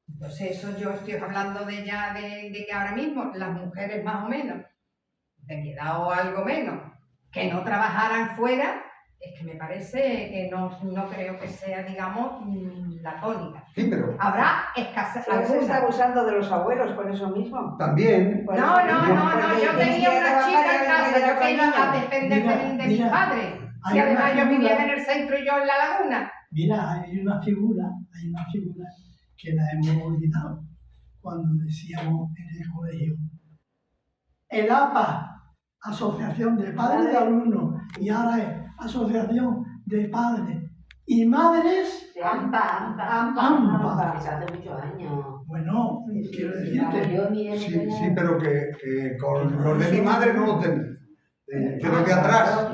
S8: Entonces eso yo estoy hablando de que ahora mismo las mujeres más o menos, de mi edad o algo menos, que no trabajaran fuera, es que me parece que no creo que sea, digamos, la tónica.
S2: Sí, pero
S8: Habrá escasez.
S6: Se está abusando de los abuelos por eso mismo.
S2: también.
S6: Por
S8: No,
S6: eso,
S8: yo tenía una chica en casa, yo que iba a depender de mis padres. Y además yo vivía en el centro y yo en la laguna.
S9: Mira, hay una figura que la hemos olvidado cuando decíamos en el colegio. El APA, Asociación de Padres de Alumnos, y ahora es Asociación de Padres y Madres
S5: AMPA.
S9: AMPA.
S5: Eso hace muchos años.
S9: Bueno, quiero decirte,
S2: Sí, pero que con los de mi madre no lo tenían. Que los de atrás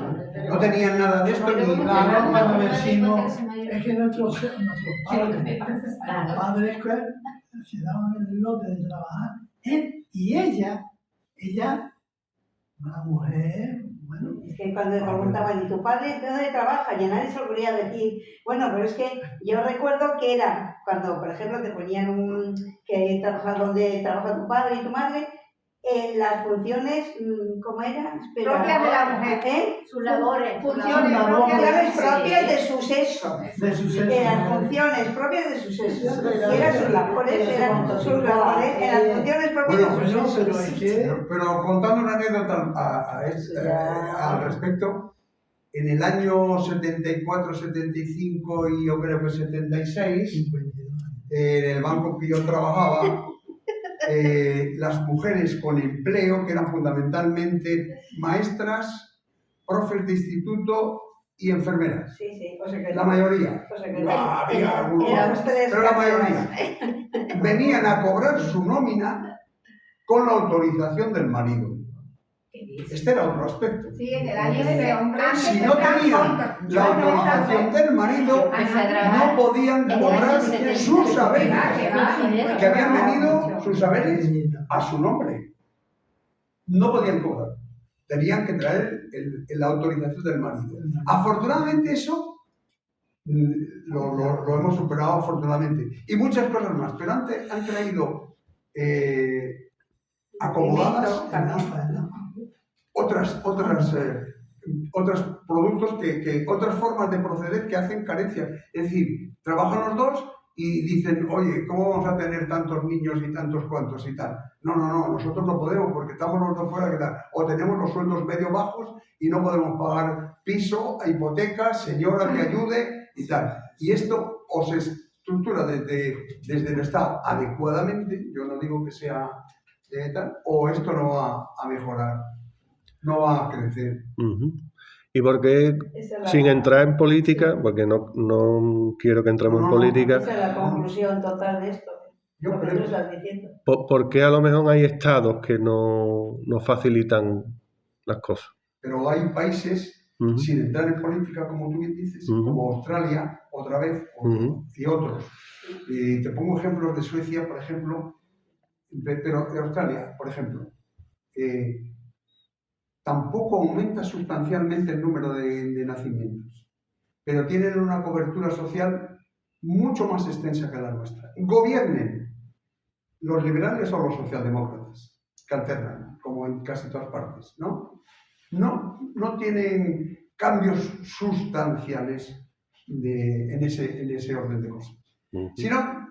S2: no tenían nada de esto ni
S9: claro, cuando decimos, es que nuestros padres, los padres que se daban el lote de trabajar, él y ella, una mujer, bueno.
S6: Es que cuando le preguntaban, ¿y tu padre dónde trabaja? Y a nadie se lo quería decir. Bueno, pero es que yo recuerdo que era cuando, por ejemplo, te ponían que trabajar donde trabaja tu padre y tu madre, las funciones, ¿cómo eran?
S7: Propias de la mujer.
S5: Sus labores.
S7: Funciones
S6: propias de su sexo.
S9: De su sexo.
S6: Las funciones propias de su sexo. Eran sus labores, eran sus labores, en las funciones propias de su sexo.
S2: Pero contando una anécdota al respecto, en el año 74, 75 y yo creo que 76, en el banco que yo trabajaba, las mujeres con empleo, que eran fundamentalmente maestras, profes de instituto y enfermeras.
S6: Sí,
S2: la mayoría. Pero la mayoría venían a cobrar su nómina con la autorización del marido. Este era otro aspecto.
S7: Sí, en el año de hombre.
S2: Si no tenían la autorización del marido, no podían cobrar sus saberes, que habían venido sus saberes a su nombre. No podían cobrar. Tenían que traer la autorización del marido. Afortunadamente eso lo hemos superado, afortunadamente. Y muchas cosas más. Pero antes han traído acomodadas otros productos, otras formas de proceder que hacen carencia. Es decir, trabajan los dos y dicen, oye, ¿cómo vamos a tener tantos niños y tantos cuantos y tal? No, nosotros no podemos porque estamos los dos fuera, que tal. O tenemos los sueldos medio bajos y no podemos pagar piso, hipoteca, señora que ayude y tal. Y esto o se estructura desde el Estado adecuadamente, yo no digo que sea tal, o esto no va a mejorar. No va a crecer.
S1: ¿Y por qué, sin entrar en política, porque no quiero que entremos en política?
S6: Esa es la conclusión total de esto. Lo que tú estás diciendo.
S1: ¿Por qué a lo mejor hay estados que no facilitan las cosas?
S2: Pero hay países, sin entrar en política, como tú bien dices, como Australia, otra vez, y otros. Te pongo ejemplos de Suecia, por ejemplo, pero de Australia, por ejemplo. Tampoco aumenta sustancialmente el número de nacimientos, pero tienen una cobertura social mucho más extensa que la nuestra. Gobiernen los liberales o los socialdemócratas, que alternan, como en casi todas partes, ¿no? No tienen cambios sustanciales en ese orden de cosas. Sino,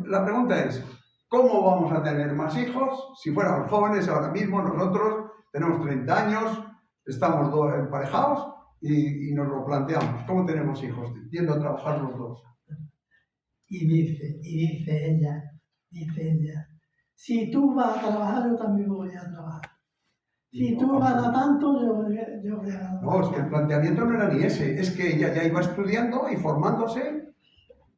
S2: la pregunta es, ¿cómo vamos a tener más hijos? Si fuéramos jóvenes ahora mismo, nosotros tenemos 30 años, estamos emparejados y nos lo planteamos. ¿Cómo tenemos hijos? Yendo a trabajar los dos.
S9: Y dice ella, si tú vas a trabajar, yo también voy a trabajar. Si tú ganas tanto, yo voy a ganar.
S2: No, es que el planteamiento no era ni ese, es que ella ya iba estudiando y formándose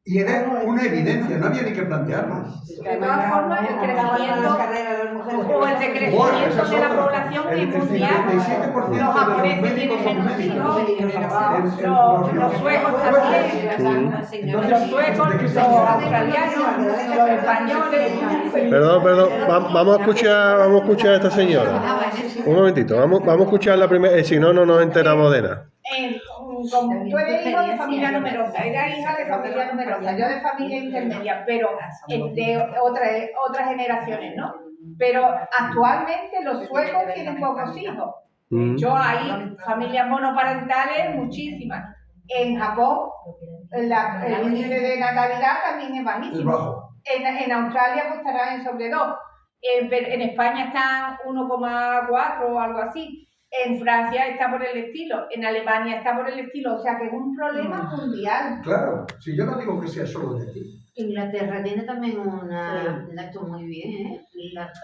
S2: y era una evidencia, no había ni que plantearlo.
S7: De todas formas, el crecimiento o el decrecimiento de la población es mundial. Los japoneses tienen menos hijos, los suecos también, los suecos, los australianos, los españoles.
S1: Perdón, vamos a escuchar a esta señora. Un momentito, vamos a escuchar la primera, si no nos enteramos de nada.
S7: Como tú eres hijo de familia numerosa, era hija de familia numerosa, yo de familia intermedia, pero de otras generaciones, ¿no? Pero actualmente los suecos tienen pocos hijos. De hecho, hay familias monoparentales muchísimas. En Japón, el índice de natalidad también es bajísimo. En Australia pues estará en sobre 2. En España está 1,4 o algo así. En Francia está por el estilo, en Alemania está por el estilo, o sea que es un problema mundial.
S2: Claro, si yo no digo que sea solo de aquí.
S5: Inglaterra tiene también esto muy bien,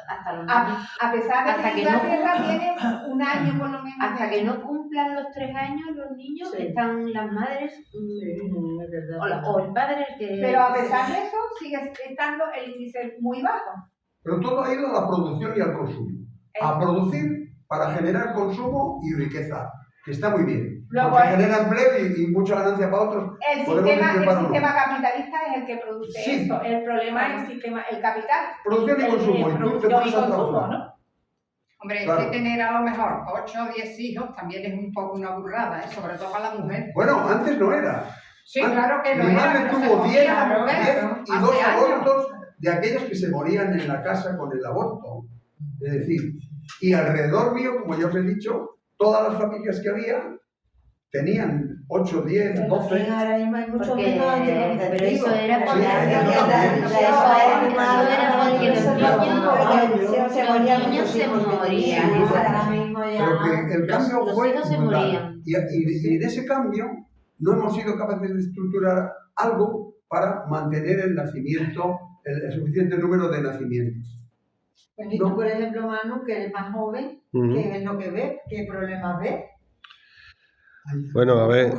S5: hasta los
S7: a pesar de que Inglaterra tiene un año por lo menos.
S5: Hasta que no cumplan los 3 años los niños, están las madres o el padre que...
S7: Pero a pesar de eso sigue estando el índice muy bajo.
S2: Pero todo ha ido a la producción y al consumo. A producir para generar consumo y riqueza, que está muy bien.
S7: Luego,
S2: porque genera empleo y mucha ganancia para otros.
S7: El sistema capitalista es el que produce eso. El problema es el capital.
S2: Producción y consumo.
S7: Producción y consumo, ¿no?
S8: Hombre, claro. Es que tener a lo mejor 8 o 10 hijos también es un poco una burrada, sobre todo para la mujer.
S2: Bueno, antes no era.
S8: Sí, claro que no
S2: era. Mi madre tuvo 10
S8: y
S2: 2 abortos de aquellos que se morían en la casa con el aborto. Es decir, y alrededor mío, como ya os he dicho, todas las familias que había tenían 8, 10, 12.
S4: Ahora mismo hay muchos métodos
S5: Pero
S4: anticonceptivos.
S5: eso era porque los niños se morían.
S2: Pero que el cambio
S5: Los
S2: fue
S5: hijos se
S2: brutal.
S5: morían.
S2: Y en ese cambio no hemos sido capaces de estructurar algo para mantener el nacimiento, el suficiente número de nacimientos.
S4: Bueno, y tú, por ejemplo, Manu, que eres más joven, ¿qué es lo que ves? ¿Qué problemas ves?
S1: Bueno, a ver.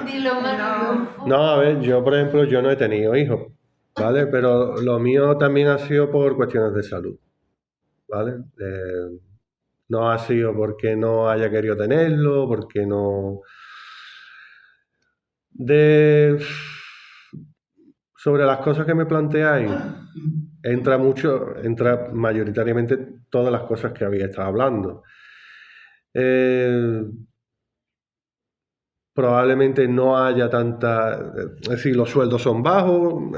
S5: Dilo, Manu.
S1: No, a ver, yo por ejemplo, yo no he tenido hijos, ¿vale? Pero lo mío también ha sido por cuestiones de salud, ¿vale? No ha sido porque no haya querido tenerlo, porque no... Sobre las cosas que me planteáis, entra mayoritariamente todas las cosas que había estado hablando. Probablemente no haya tanta... Es decir, los sueldos son bajos,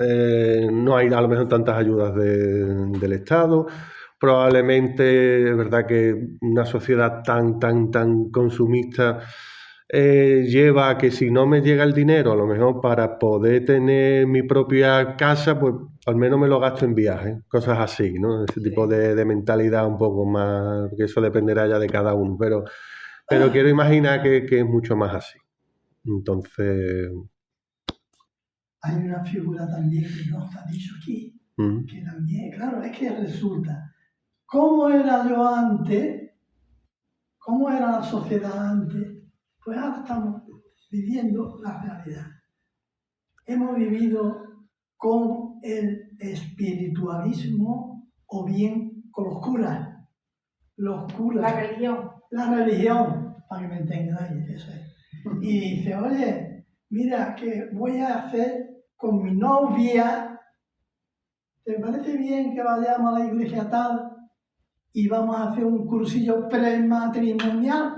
S1: no hay a lo mejor tantas ayudas del Estado. Probablemente es verdad que una sociedad tan consumista lleva a que si no me llega el dinero, a lo mejor para poder tener mi propia casa, pues al menos me lo gasto en viajes, cosas así, ¿no? Ese tipo de mentalidad un poco más, que eso dependerá ya de cada uno, pero quiero imaginar que es mucho más así. Entonces...
S9: Hay una figura también que no está dicho aquí, que también, claro, es que resulta, ¿cómo era yo antes? ¿Cómo era la sociedad antes? Pues ahora estamos viviendo la realidad. Hemos vivido con el espiritualismo o bien con los curas. Los curas.
S3: La religión.
S9: La religión, para que me entendáis, eso es. Y dice, oye, mira, que voy a hacer con mi novia, ¿te parece bien que vayamos a la iglesia tal y vamos a hacer un cursillo prematrimonial?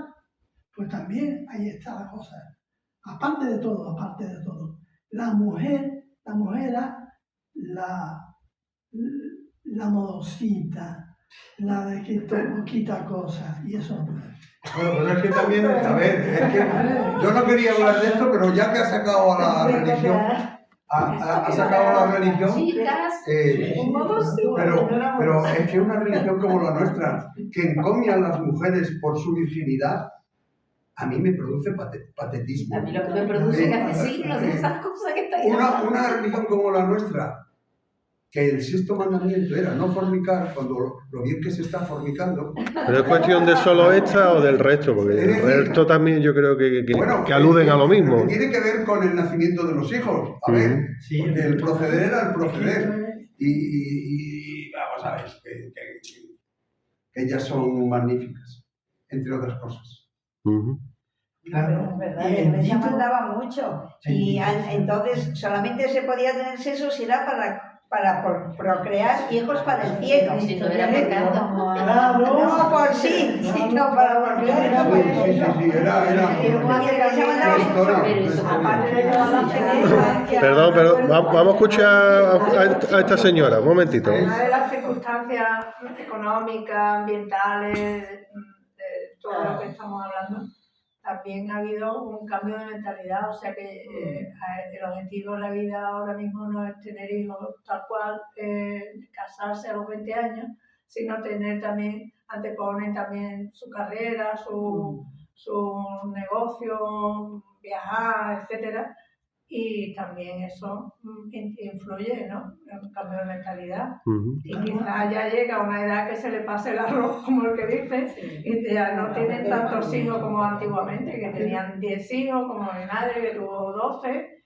S9: Pues también ahí está la cosa. Aparte de todo, la mujer era la modosita, la de que todo quita cosas, y eso no puede.
S2: Bueno, pero es que también, a ver, es que yo no quería hablar de esto, pero ya que ha sacado a la religión, pero es que una religión como la nuestra, que encomia a las mujeres por su virginidad, a mí me produce patetismo.
S5: A mí lo que me produce es que hace siglos de esas cosas que está ahí.
S2: Una religión como la nuestra, que el sexto mandamiento era no fornicar, cuando lo bien que se está fornicando.
S1: ¿Pero es cuestión de solo esta o del resto? Porque el resto también yo creo que aluden a lo mismo.
S2: Tiene que ver con el nacimiento de los hijos. A ver, porque el proceder era el proceder. Y vamos a ver, que ellas son magníficas, entre otras cosas.
S4: Claro, es verdad, la iglesia mandaba mucho. Y entonces solamente se podía tener sexo si era para procrear hijos para el cielo.
S5: Si no era pecado.
S4: No por sí, sino para procrear.
S1: Perdón, vamos a escuchar a esta señora, un momentito.
S3: Además de las circunstancias económicas, ambientales, todo lo que estamos hablando, también ha habido un cambio de mentalidad, o sea que el objetivo de la vida ahora mismo no es tener hijos tal cual, casarse a los 20 años, sino tener también, anteponen también su carrera, su negocio, viajar, etcétera, y también eso influye, ¿no?, en un cambio de mentalidad. Y quizás ya llega a una edad que se le pase el arroz, como el que dice, y ya no tienen tantos hijos como antiguamente, que tenían 10 hijos, como mi madre que tuvo 12,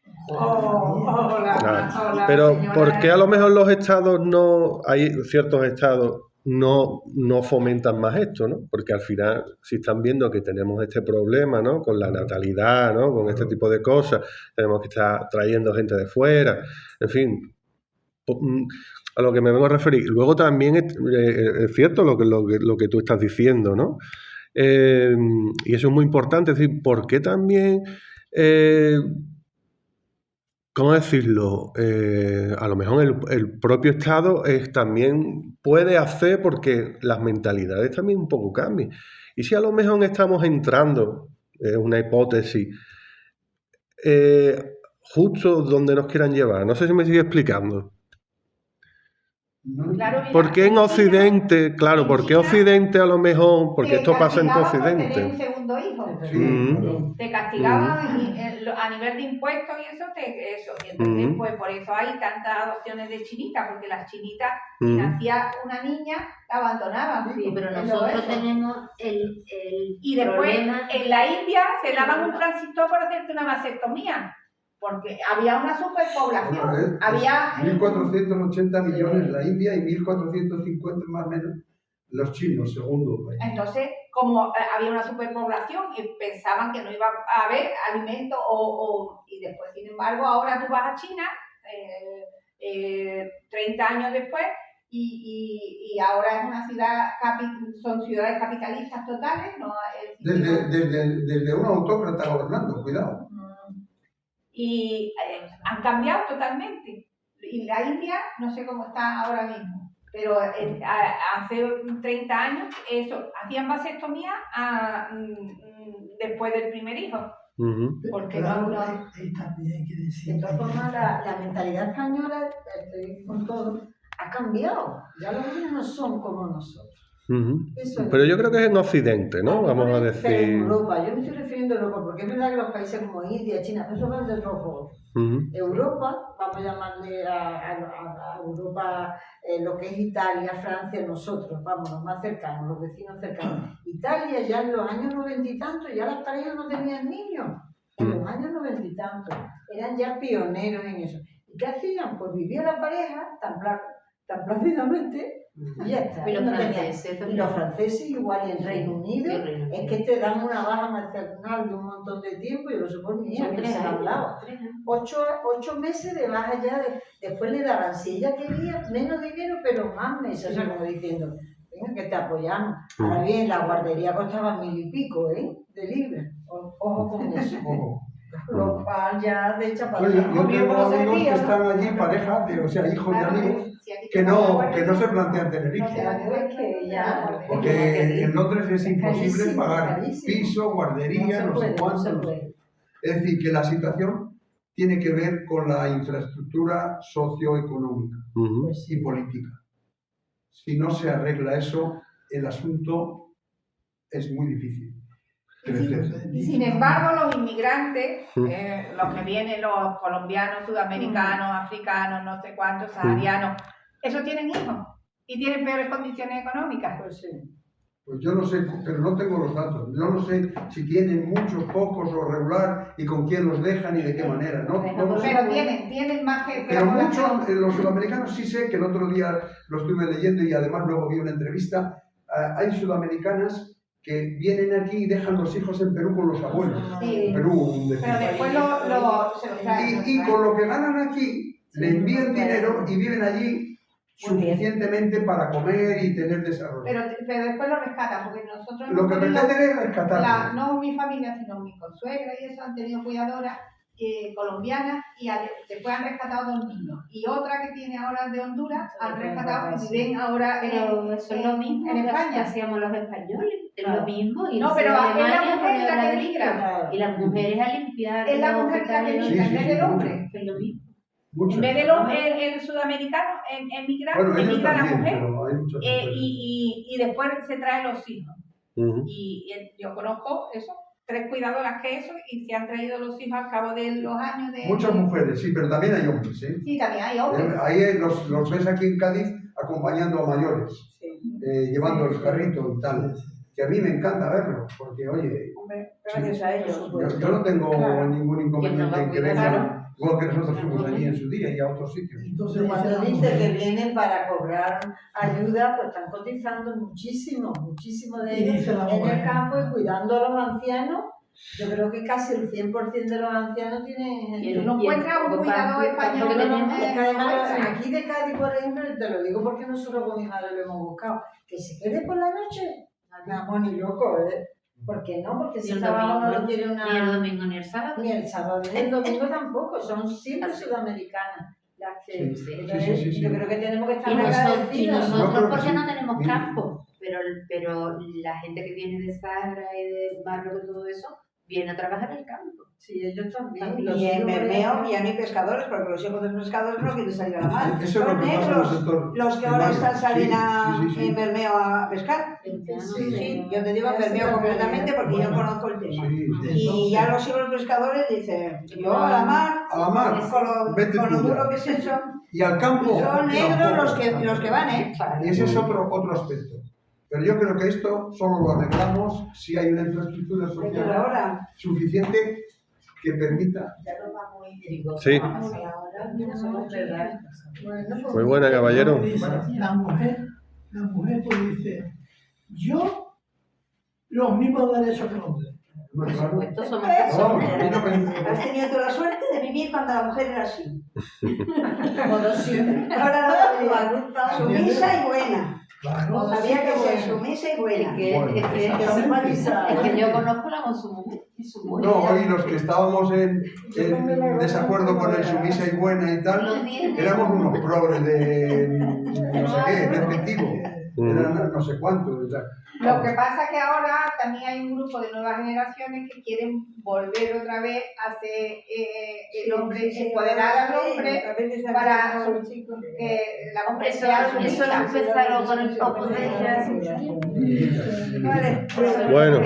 S1: Pero ¿por qué a lo mejor los estados no, hay ciertos estados no fomentan más esto, ¿no? Porque al final, si están viendo que tenemos este problema, ¿no?, con la natalidad, ¿no?, con este tipo de cosas, tenemos que estar trayendo gente de fuera, en fin, a lo que me vengo a referir. Luego también es cierto lo que tú estás diciendo, ¿no? Y eso es muy importante, es decir, ¿por qué también ¿cómo decirlo? A lo mejor el propio Estado también puede hacer porque las mentalidades también un poco cambian. Y si a lo mejor estamos entrando, es una hipótesis, justo donde nos quieran llevar. No sé si me sigue explicando.
S3: Claro, mira,
S1: ¿Por qué en Occidente? Claro, ¿por qué Occidente a lo mejor? Porque esto pasa en todo
S7: Occidente.
S1: Occidente.
S7: Un segundo hijo.
S3: Te castigaban a nivel de impuestos y eso. Y entonces, pues por eso hay tantas adopciones de chinitas, porque las chinitas, si nacía una niña, la abandonaban.
S5: Sí, pero nosotros tenemos el
S3: y después,
S5: problema...
S3: en la India se daban un transistor para hacerte una vasectomía. Porque había una superpoblación.
S2: Bueno,
S3: había
S2: 1.480 millones en la India y 1.450 más o menos los chinos, segundo país.
S3: Entonces, como había una superpoblación y pensaban que no iba a haber alimento y después, sin embargo, ahora tú vas a China 30 años después y ahora es una ciudad, son ciudades capitalistas totales. ¿No?
S2: Desde un autócrata gobernando, cuidado.
S3: Y han cambiado totalmente. Y la India, no sé cómo está ahora mismo, pero hace 30 años hacían vasectomía después del primer hijo.
S9: Porque también hay que decir.
S4: De todas formas, la mentalidad española, estoy con todo, ha cambiado. Ya los niños no son como nosotros.
S1: Pero yo creo que es en Occidente, ¿no? Vamos a decir.
S4: Pero en Europa, yo me estoy refiriendo a Europa, porque es verdad que los países como India, China, eso van de rojo. Europa, vamos a llamarle a Europa lo que es Italia, Francia, nosotros, vamos, los más cercanos, los vecinos cercanos. Italia ya en los años 90 y tantos, ya las parejas no tenían niños. En los años 90 y tantos, eran ya pioneros en eso. ¿Y qué hacían? Pues vivía la pareja tan plácidamente. Y ya está. Y los franceses igual, y en Reino Unido es que te dan una baja maternal de un montón de tiempo. Yo lo sé por mi hija, que se ha hablado. 8 meses de baja ya, después le daban, si ella quería, menos dinero, pero más meses, o sea, como diciendo, venga, que te apoyamos. Ahora bien, la guardería costaba 1.000 y pico, de libras. Ojo con eso. Lo cual ya de chapadura.
S2: Yo tengo amigos que están allí, pareja, o sea, hijos de amigos, que no se plantean tener hijos. Porque en Londres es imposible pagar piso, guardería, no sé cuánto. Es decir, que la situación tiene que ver con la infraestructura socioeconómica y política. Si no se arregla eso, el asunto es muy difícil.
S3: Y sin embargo, los inmigrantes, los que vienen, los colombianos, sudamericanos, africanos, no sé cuántos, saharianos, esos tienen hijos y tienen peores condiciones económicas.
S2: Pues yo no sé, pero no tengo los datos. Yo no sé si tienen muchos, pocos o regular y con quién los dejan y de qué manera.
S3: Pero tienen más que...
S2: Pero muchos, los sudamericanos sí sé, que el otro día lo estuve leyendo y además luego vi una entrevista, hay sudamericanas que vienen aquí y dejan los hijos en Perú con los abuelos.
S3: Sí.
S2: Perú,
S3: pero después se los traen.
S2: Y con lo que ganan aquí, le envían dinero y viven allí suficientemente para comer y tener desarrollo.
S3: Pero después lo rescatan, porque nosotros...
S2: Lo que pretenden es rescatarlo.
S3: No mi familia, sino mi consuegra y eso han tenido cuidadoras colombianas y después han rescatado 2 niños. Y otra que tiene ahora de Honduras, han rescatado y viven ahora
S5: pero eso es lo mismo
S3: en España.
S5: que hacíamos los españoles. Es lo mismo. Y
S3: no, pero es la mujer la que migra.
S5: Y las mujeres a limpiar.
S3: Es la mujer la que migra, en vez del hombre.
S5: Es lo mismo.
S3: En vez del hombre, el sudamericano emigra la mujer y después se trae los hijos. Y yo conozco eso, 3 cuidadoras que eso, y se han traído los hijos al cabo de los años.
S2: Muchas mujeres, sí, pero también hay hombres.
S3: Sí, también hay hombres.
S2: Ahí los ves aquí en Cádiz acompañando a mayores, llevando el carrito y tal. Que a mí me encanta verlo, porque oye,
S4: gracias a ellos.
S2: Yo no tengo ningún inconveniente en que vengan, igual que nosotros fuimos allí en su día y a otros sitios.
S4: Entonces, cuando dice que vienen para cobrar ayuda, pues están cotizando muchísimo de ellos en el campo y cuidando a los ancianos. Yo creo que casi el 100% de los ancianos tienen...
S3: Y no encuentra un cuidador español.
S4: Es que además, aquí de Cádiz, por ejemplo, te lo digo porque nosotros con mi madre lo hemos buscado, que se quede por la noche. No, ni loco, ¿Por qué no? Porque si
S5: Ni
S4: el
S5: el
S4: trabajo no
S5: domingo,
S4: lo quiere
S5: Ni el
S4: una...
S5: domingo ni el sábado.
S4: Ni el sábado ni el domingo tampoco, son siempre sudamericanas las que...
S2: Sí,
S4: Entonces,
S2: sí.
S4: yo creo que tenemos que estar
S5: Y nosotros
S2: Yo creo que
S5: porque
S2: sí.
S5: no tenemos
S2: Mira.
S5: campo, pero la gente que viene de Sahara y de Marruecos y todo eso, viene a trabajar en el campo.
S4: Sí, ellos también.
S6: Y en Bermeo ya no hay pescadores, porque los hijos de los pescadores no quieren salir a la mar.
S2: Eso es
S6: Son
S2: lo que pasa en el
S6: negros
S2: sector
S6: los que ahora
S2: primario.
S6: salen
S2: Sí.
S6: en Bermeo a pescar. Sí, yo te digo en Bermeo concretamente porque yo conozco el tema.
S2: Sí.
S6: Y ya los hijos pescadores dicen, yo a la mar,
S2: A la mar, vete
S6: con lo
S2: tú ya.
S6: duro que es eso,
S2: Y al campo.
S6: son negros
S2: tampoco.
S6: los que van, ¿eh?
S2: Y ese es otro aspecto. Pero yo creo que esto solo lo arreglamos si hay una infraestructura
S6: Pero
S2: social
S6: ahora,
S2: suficiente que permita.
S4: Ya nos va muy...
S1: Sí.
S4: Ahora no somos verdad.
S1: Muy buena, caballero.
S9: La mujer pues dice, yo los mismos derechos que el hombre.
S2: Bueno,
S5: Por
S2: claro.
S5: supuesto, somos
S6: Eso.
S2: Vamos,
S5: personas.
S2: a mí no me-
S6: has tenido tú la suerte de vivir cuando la mujer era así.
S4: Como siempre.
S6: Ahora no, sumisa y buena.
S9: Claro.
S6: Había que ser sumisa y buena.
S5: Es que yo conozco la consumo y su mujer.
S2: No, y los que estábamos en desacuerdo con el sumisa y buena y tal,
S5: Lo tiene.
S2: éramos unos progres de no sé qué, despectivo. Eran no sé cuánto y tal.
S7: Lo que pasa es que ahora también hay un grupo de nuevas generaciones que quieren volver otra vez a ser el hombre, empoderar al hombre para que la mujer
S5: Eso
S7: sea
S5: lo
S7: sumisa.
S5: empezaron con el Opus Dei ya hace mucho tiempo.
S6: Vale.
S1: Bueno.